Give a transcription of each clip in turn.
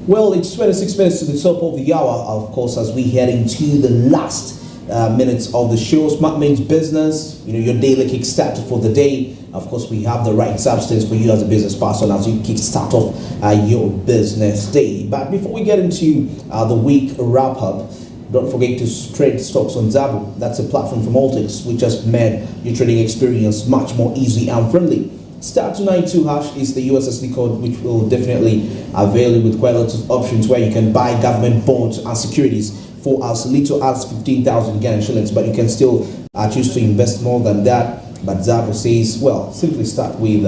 Well, it's 26 minutes to the top of the hour, of course, as we head into the last minutes of the show. Smart means business, your daily kickstart for the day. Of course, we have the right substance for you as a business person as you kickstart off your business day. But before we get into the week wrap-up, don't forget to trade stocks on Zabo. That's a platform from Altics which has made your trading experience much more easy and friendly. Star 292 hash is the USSD code, which will definitely avail you with quite a lot of options where you can buy government bonds and securities for as little as 15,000 Ghana shillings, but you can still choose to invest more than that. But Zabo says, well, simply start with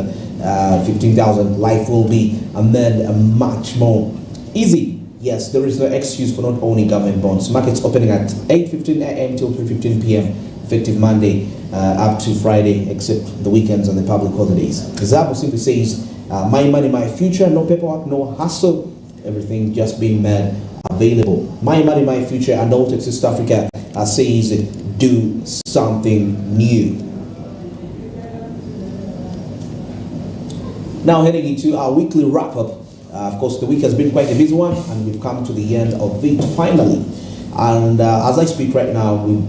15,000. Life will be made much more easy. Yes, there is no excuse for not owning government bonds. Markets opening at 8:15 a.m. till 3:15 p.m. effective Monday up to Friday, except the weekends and the public holidays. Zabo simply says, my money, my future, no paperwork, no hassle, everything just being made available. My money, my future, and Altics East Africa says, do something new. Now heading into our weekly wrap-up. Of course, the week has been quite a busy one, and we've come to the end of it finally. And as I speak right now, we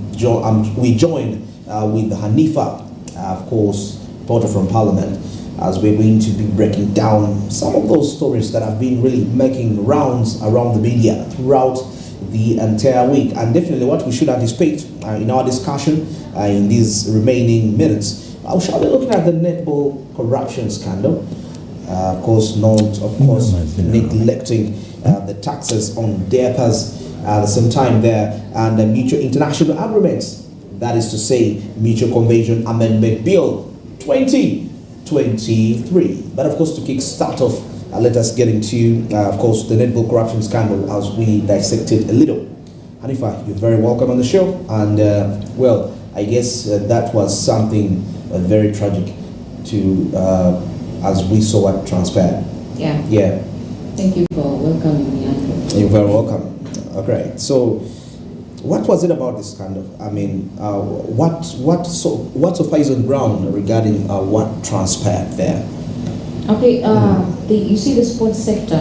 join with Hanifa, of course, reporter from Parliament, as we're going to be breaking down some of those stories that have been really making rounds around the media throughout the entire week. And definitely what we should anticipate in our discussion in these remaining minutes, I shall be looking at the netball corruption scandal. Of course, neglecting the taxes on diapers at the same time there, and the mutual international agreements, that is to say, Mutual Convention Amendment Bill 2023. But of course, to kick start off, let us get into, of course, the netball corruption scandal as we dissect it a little. Hanifa, you're very welcome on the show, and well, I guess that was something very tragic to, as we saw what transpired. Yeah. Thank you for welcoming me, Andrew. You're very welcome. Okay, so what was it about this scandal? I mean, what suffices on ground regarding what transpired there? Okay, you see the sports sector.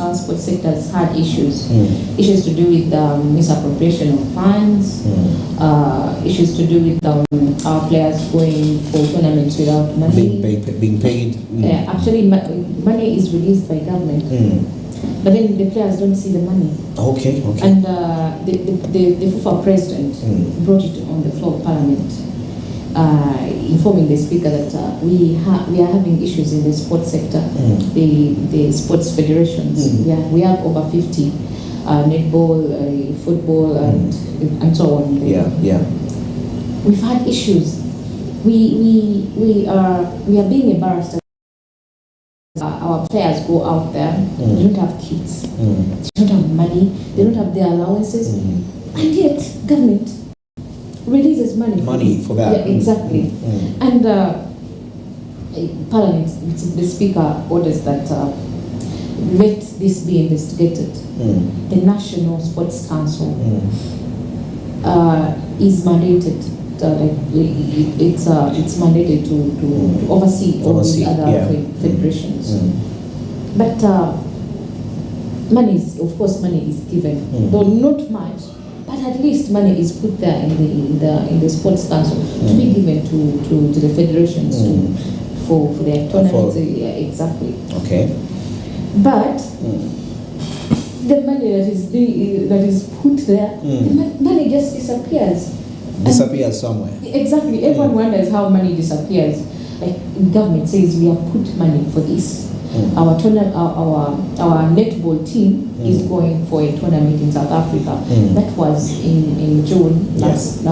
Our sports sector has had issues. Issues to do with misappropriation of funds. Issues to do with our players going for tournaments without money. Being paid. Actually, money is released by government. But then the players don't see the money. Okay. And the FIFA president brought it on the floor of Parliament, informing the speaker that we are having issues in the sports sector, the sports federations. We have over 50, netball, football, and so on. We've had issues. We are being embarrassed. Our players go out there, they don't have kits, they don't have money, they don't have their allowances, and yet government releases money for that. Yeah, exactly. And Parliament, the Speaker orders that let this be investigated. The National Sports Council is mandated. It's mandated to oversee all the other federations. But money is given, though not much. But at least money is put there in the sports council to be given to the federations for their tournaments. Exactly. Okay. But the money that is put there, the money just disappears. Disappears somewhere. Exactly. Everyone wonders how money disappears. Like government says we have put money for this. Our netball team is going for a tournament in South Africa. That was in June last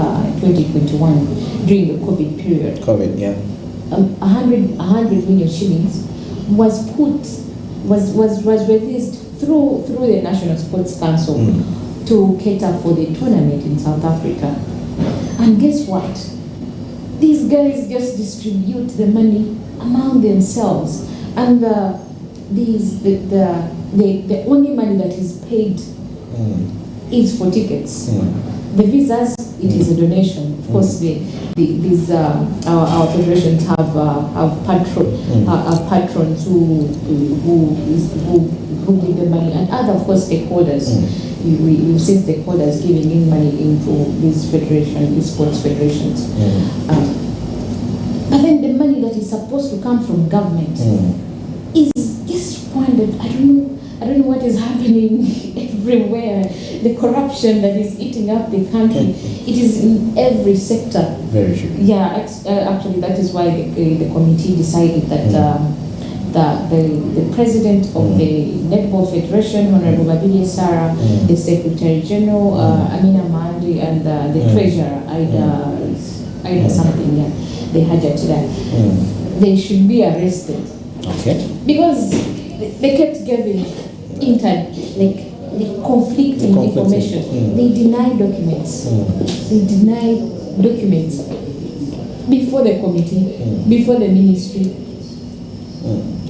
2021 during the COVID period. 100 million shillings was released through the National Sports Council to cater for the tournament in South Africa. And guess what? These guys just distribute the money among themselves, and the only money that is paid is for tickets. The visas It is a donation. Of course, these our federations have patrons who give the money, and other, of course, stakeholders. We've seen stakeholders giving in money into these sports federations. But then the money that is supposed to come from government is just squandered. I don't know what is happening everywhere. The corruption that is eating up the country, it is in every sector. Very true. Yeah, actually, that is why the committee decided that the president of the Netball Federation, Honorable Babili Sarah, the Secretary General, Amina Mandi, and the Treasurer, Ida something, the Hajatida, they should be arrested. Okay. Because they kept giving conflicting information. They deny documents. They deny documents before the committee, before the ministry.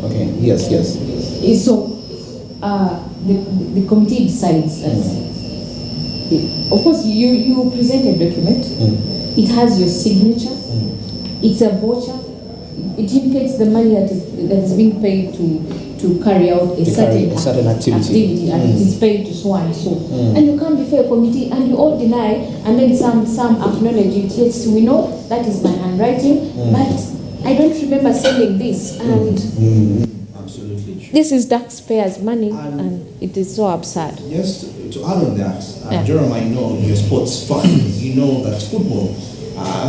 Okay. Yes. So the committee decides that. Of course, you present a document. It has your signature. It's a voucher. It indicates the money that is being paid to carry out a certain activity, and it is paid to so and so. And you come before a committee and you all deny, and then some acknowledge it. Yes, we know that is my handwriting, but I don't remember sending this, and absolutely true. this is taxpayers' money, and it is so absurd. Yes, to add on that, Jeremiah, you know your sports fan. You know that football. I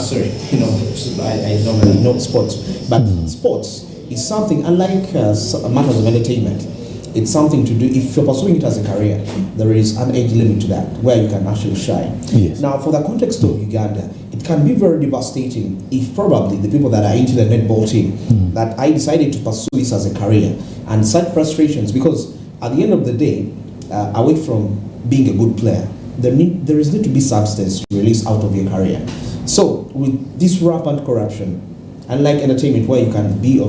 don't really know sports, but sports is something unlike matters of entertainment. It's something to do. If you're pursuing it as a career, there is an age limit to that where you can actually shine. Yes. Now, for the context of Uganda, it can be very devastating if probably the people that are into the netball team that I decided to pursue this as a career and such frustrations, because at the end of the day, away from being a good player, there is need to be substance to release out of your career. So with this rampant corruption, unlike entertainment where you can be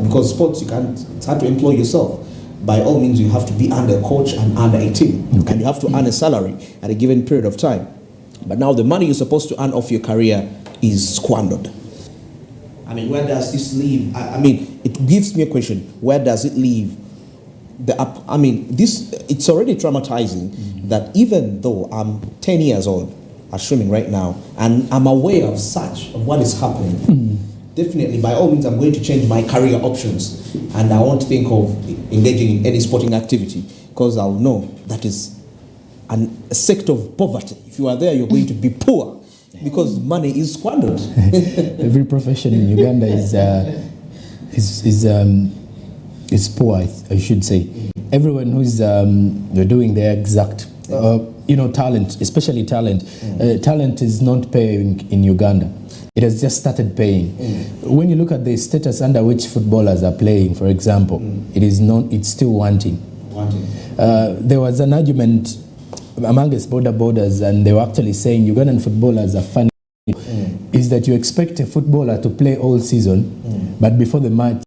because sports it's hard to employ yourself. By all means, you have to be under a coach and under a team, and you have to earn a salary at a given period of time. But now the money you're supposed to earn off your career is squandered. I mean, where does this leave? I mean, it gives me a question. Where does it leave it's already traumatizing that even though I'm 10 years old, assuming right now, and I'm aware of what is happening, definitely, by all means, I'm going to change my career options, and I won't think of engaging in any sporting activity, because I'll know that is a sector of poverty. If you are there, you're going to be poor, because money is squandered. Every profession in Uganda is poor, I should say. Everyone who's doing their exact, talent, especially talent. Talent is not paying in Uganda. It has just started paying. When you look at the status under which footballers are playing, for example, it's still wanting. There was an argument amongst borders, and they were actually saying Ugandan footballers are funny. Is that you expect a footballer to play all season, but before the match,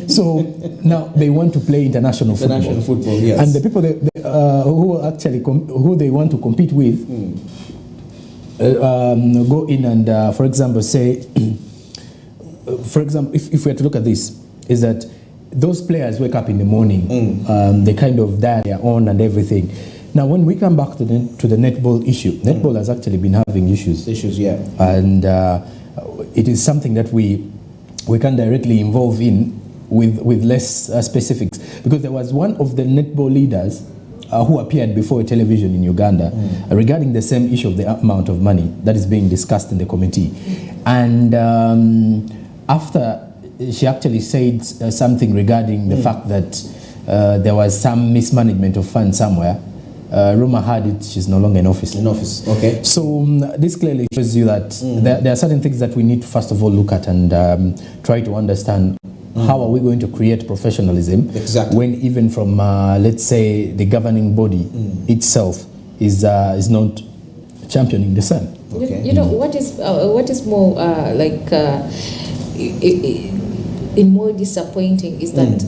so now they want to play international football. Yes. And the people who they want to compete with go in and, for example, say, if we were to look at this, is that those players wake up in the morning, they kind of dial their own and everything. Now, when we come back to the netball issue, netball has actually been having issues. And it is something that we can directly involve in with less specifics, because there was one of the netball leaders who appeared before a television in Uganda regarding the same issue of the amount of money that is being discussed in the committee. And after she actually said something regarding the fact that there was some mismanagement of funds somewhere, rumor had it she's no longer in office. Okay. So this clearly shows you that there are certain things that we need to first of all look at and try to understand. How are we going to create professionalism when even from, let's say, the governing body itself is not championing the same? Okay. You know, what is more more disappointing is that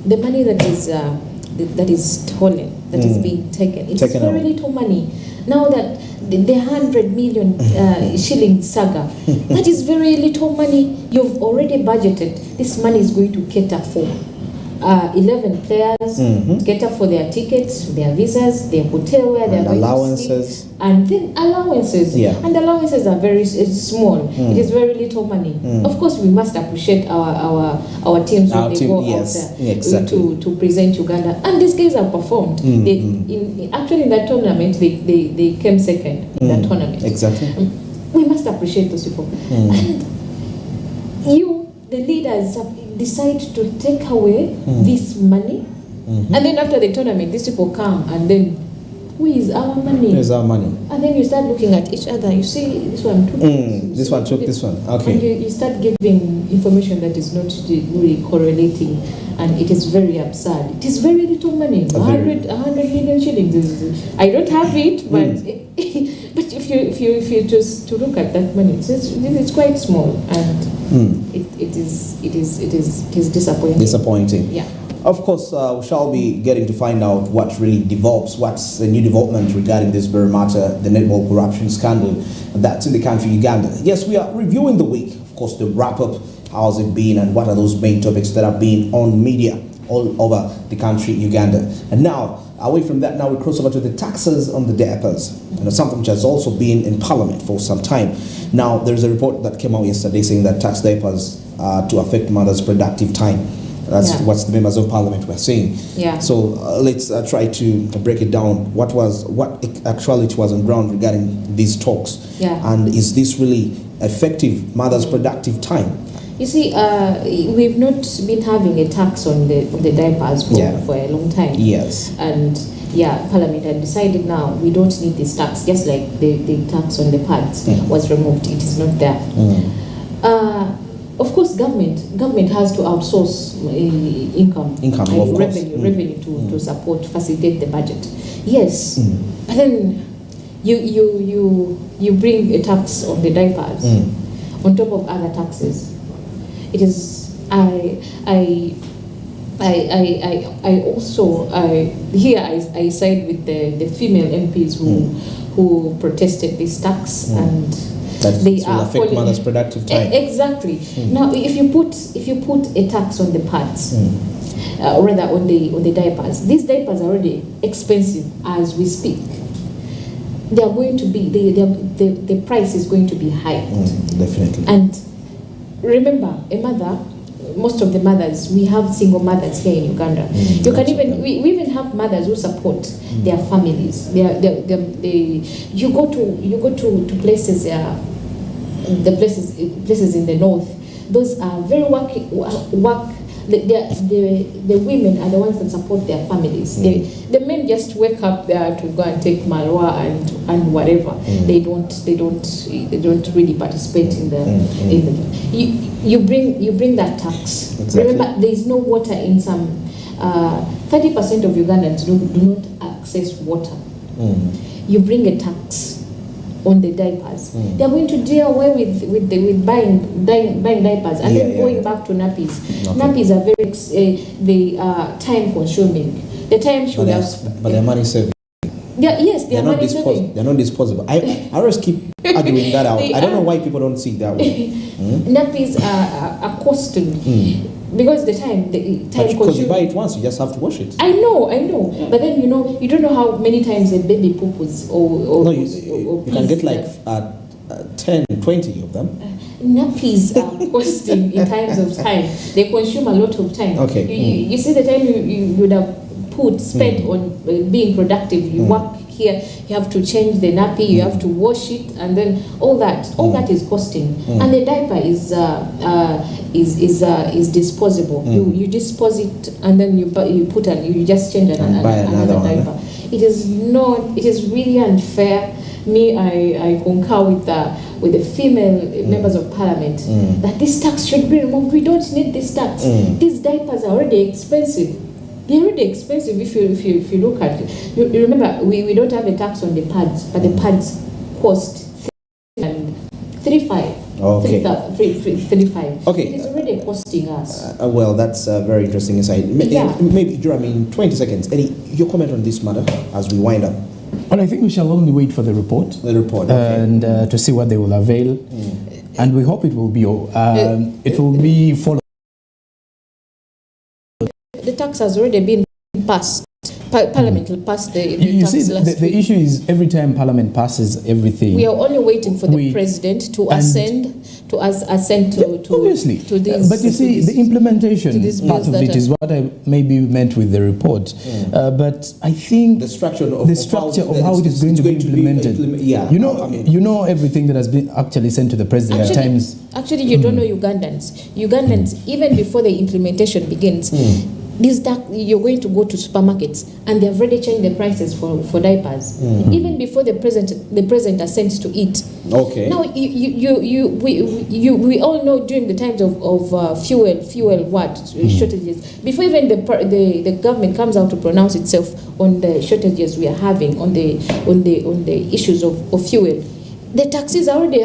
the money that is that is stolen, that is being taken. It's Taken very out. little money. Now that the 100 million shilling saga, that is very little money. You've already budgeted. This money is going to cater for 11 players, cater for their tickets, their visas, their hotel where they're going allowances. to sleep, and then allowances. Yeah. And allowances are very small. It is very little money. Of course, we must appreciate our teams when they go out there exactly. to present Uganda. And these guys have performed. Actually, in that tournament, they came second in that tournament. Exactly. We must appreciate those people. And you, the leaders, decide to take away this money, and then after the tournament, these people come and then, where is our money? Where's our money? And then you start looking at each other. You see, this one took This one took this one. Okay. And you start giving information that is not really correlating, and it is very absurd. It is very little money. 100 million shillings. I don't have it, but but if you just to look at that money, it's quite small, and it is disappointing. Disappointing. Yeah. Of course, we shall be getting to find out what really develops, what's the new development regarding this very matter, the netball corruption scandal that's in the country, Uganda. Yes, we are reviewing the week, of course, the wrap-up, how's it been, and what are those main topics that have been on media all over the country, Uganda. And now, away from that, now we cross over to the taxes on the diapers, something which has also been in Parliament for some time. Now, there's a report that came out yesterday saying that tax diapers to affect mothers' productive time. That's what the members of Parliament were saying. Yeah. So let's try to break it down. What actuality was on ground regarding these talks? Yeah. And is this really effective mothers' productive time? You see, we've not been having a tax on the diapers for a long time. Yes. And Parliament had decided now we don't need this tax, just like the tax on the pads was removed. It is not there. Of course, government has to outsource income revenue to support, facilitate the budget. Yes, but then you bring a tax on the diapers on top of other taxes. It is I also here I side with the female MPs who protested this tax and. That they will affect mothers' productive time. Exactly. Now, if you put a tax on the pads, rather on the diapers, these diapers are already expensive as we speak. They are going to be the price is going to be high. Definitely. And remember, a mother. Most of the mothers, we have single mothers here in Uganda. You can even we even have mothers who support their families. You go to places, the places in the north. Those are very work. The women are the ones that support their families. The men just wake up there to go and take malwa and whatever. They don't really participate in the you bring that tax. Exactly. Remember, there is no water in some 30% of Ugandans do not access water. You bring a tax on the diapers. They are going to do away with buying diapers and then going back to nappies. Nappies are very time consuming. The time should but they're money saving. Yes, they're money saving. They're not disposable. I always keep arguing that out. I don't know why people don't see it that way. Nappies are costing because the time because you buy it once, you just have to wash it. I know. But then you don't know how many times a baby poo-poos or no, you can get like 10, 20 of them. Nappies are costing in times of time. They consume a lot of time. Okay. You see the time you would have spent on being productive. You work here, you have to change the nappy, you have to wash it, and then all that is costing. And the diaper is disposable. You dispose it, and then you just change another diaper. It is really unfair. I concur with the female members of Parliament that this tax should be removed. We don't need this tax. These diapers are already expensive. They're already expensive if you look at it. You remember, we don't have a tax on the pads, but the pads cost 3.5. Okay. 335. Okay. It is already costing us. Well, that's a very interesting insight. Yeah. Maybe, Joe, 20 seconds. Your comment on this matter as we wind up? Well, I think we shall only wait for the report. The report, okay. And to see what they will avail. And we hope it will be followed. The tax has already been passed. Parliament will pass the You tax see, last the week. issue is every time Parliament passes everything. We are only waiting for the president to assent to obviously. to this. But you see, the implementation part of it is what I maybe meant with the report. But I think the structure of how it is going to be implemented. Yeah, you know everything that has been actually sent to the president at times. Actually, you don't know Ugandans. Even before the implementation begins. You're going to go to supermarkets and they've already changed the prices for diapers, even before the president assents to it. Okay. Now we all know during the times of fuel shortages, before even the government comes out to pronounce itself on the shortages we are having on the issues of fuel, the taxes are already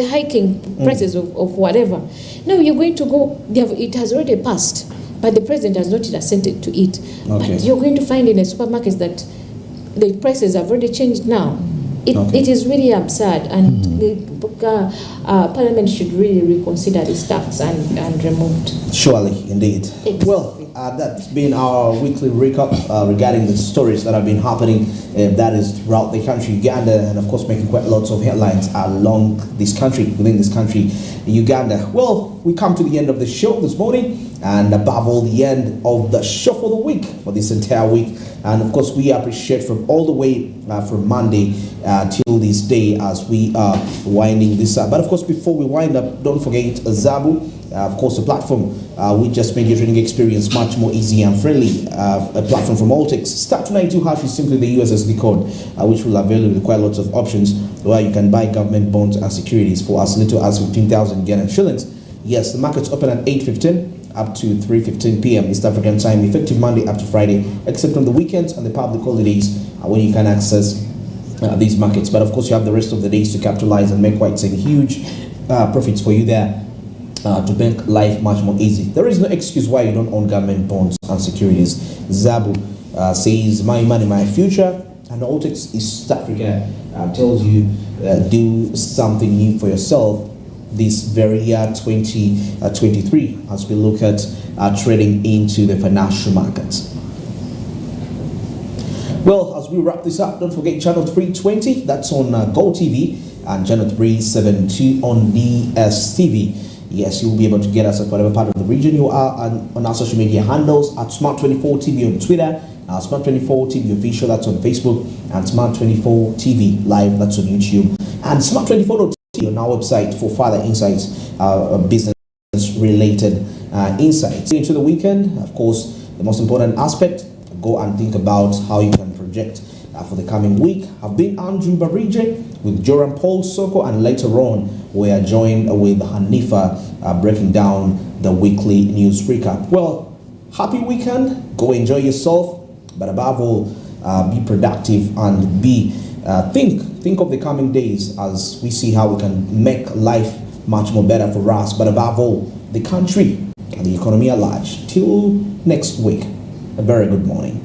hiking prices of whatever. Now you're going to go. It has already passed. But the president has not assented to it. Okay. But you're going to find in the supermarkets that the prices have already changed now. It is really absurd, and Parliament should really reconsider this tax and remove it. Surely, indeed. Exactly. Well, that's been our weekly recap regarding the stories that have been happening that is throughout the country, Uganda, and of course making quite lots of headlines along this country, within this country, Uganda. Well, we come to the end of the show this morning, and above all, the end of the show for the week, for this entire week. And of course, we appreciate from all the way from Monday till this day as we are winding this up. But of course, before we wind up, don't forget Zabu, of course, a platform we just made your trading experience much more easy and friendly. A platform from Alltex. Star292# is simply the USSD code, which will avail you with quite lots of options where you can buy government bonds and securities for as little as 15,000 Ghana shillings. Yes, the market's open at 8:15. Up to 3:15 p.m. East African time, effective Monday up to Friday, except on the weekends and the public holidays when you can access these markets. But of course, you have the rest of the days to capitalize and make quite some huge profits for you there to make life much more easy. There is no excuse why you don't own government bonds and securities. Zabu says, my money, my future. And Alltex East Africa tells you do something new for yourself this very year 2023 as we look at trading into the financial markets. Well, as we wrap this up, don't forget channel 320, that's on Go TV, and channel 372 on DSTV. Yes, you'll be able to get us at whatever part of the region you are on our social media handles at Smart24TV on Twitter, Smart24TV official, that's on Facebook, and Smart24TV live, that's on YouTube, and Smart24TV on our website for further insights, business-related insights. Into the weekend, of course, the most important aspect, go and think about how you can project for the coming week. I've been Andrew Barije with Joram Paul Soko, and later on, we are joined with Hanifa breaking down the weekly news recap. Well, happy weekend, go enjoy yourself, but above all, be productive and think of the coming days as we see how we can make life much more better for us, but above all, the country and the economy at large. Till next week, a very good morning.